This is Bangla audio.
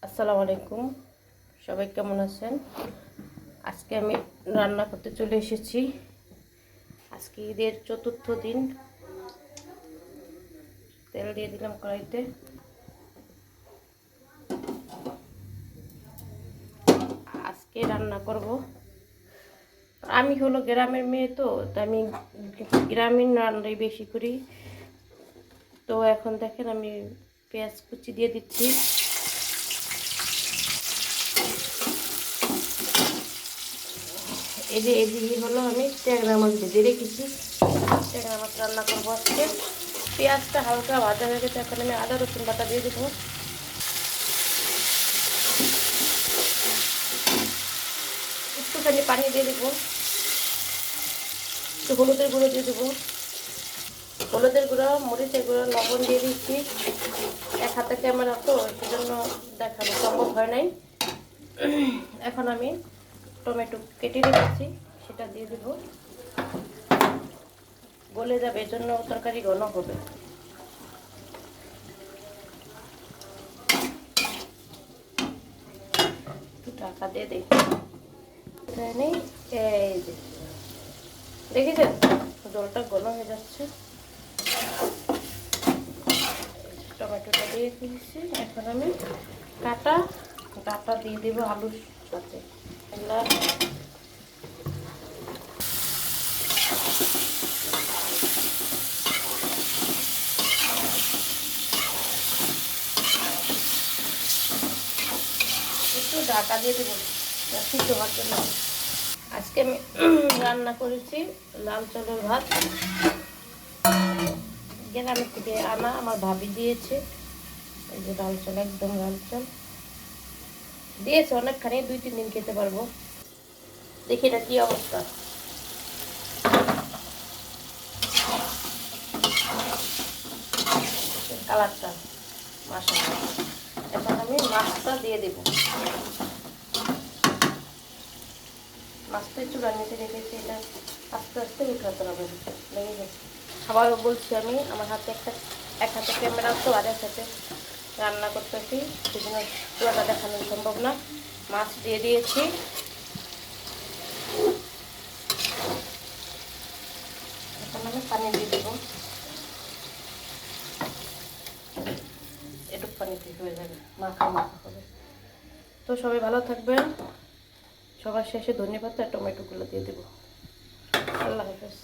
আসসালামু আলাইকুম, সবাই কেমন আছেন? আজকে আমি রান্না করতে চলে এসেছি। আজকে ঈদের চতুর্থ দিন। তেল দিয়ে দিলাম কড়াইতে। আজকে রান্না করব। আমি হলো গ্রামের মেয়ে, তো আমি গ্রামীণ রান্নাই বেশি করি। তো এখন দেখেন আমি পেঁয়াজ কুচি দিয়ে দিচ্ছি। এদিকে হলো আমি ট্যাংরা মাছ ভেজে রেখেছি। ট্যাংরা মাছ রান্না করবো আজকে। পেঁয়াজটা হালকা ভাজা হয়ে গেছে, এখন আমি আদা রসুন বাটা দিয়ে দেবো। একটুখানি পানি দিয়ে দেবো। একটু হলুদের গুঁড়ো দিয়ে দেবো। হলুদের গুঁড়ো, মরিচের গুঁড়ো, লবণ দিয়ে দিচ্ছি। এক হাতে ক্যামেরা তো সেজন্য দেখানো সম্ভব হয় নাই। এখন আমি টমেটো কেটে রেখেছি, সেটা দিয়ে দেবো। গলে যাবে, এজন্য তরকারি ঘন হবে। একটু ঢাকা দিয়ে দিই। এই যে দেখেছেন জলটা ঘন হয়ে যাচ্ছে। টমেটোটা দিয়ে দিয়েছি। এখন আমি ডাটা দিয়ে দেবো আলুর সাথে। একটু ঢাকা দিয়ে দেবো সিদ্ধ হওয়ার জন্য। আজকে আমি রান্না করেছি লাল চালের ভাত। গ্রামে থেকে আনা, আমার ভাবি দিয়েছে। এই যে লাল চাল, একদম লাল চাল দিয়েছে অনেকখানি, 2-3 দিন খেতে পারবো। দেখি এটা কি অবস্থা। কালারটা মাশাআল্লাহ। এখন আমি মাছটা দিয়ে দেব। মাছটা চুলার নিচে রেখেছি, এটা আস্তে আস্তে উঠাতে হবে। লেগে গেছে। আবারও বলছি, আমি আমার হাতে এক হাতে ক্যামেরা তো আর এক হাতে রান্না করতেছি, সেজন্য চুলাটা দেখানো সম্ভব না। মাছ দিয়ে দিয়েছি। এখন আমি পানি দিয়ে দেবো। একটু পানিতে হয়ে যাবে, মাখা মাখা হবে। তো সবাই ভালো থাকবেন। সবার শেষে ধন্যবাদ আর টমেটোগুলো দিয়ে দেবো। আল্লাহ হাফেজ।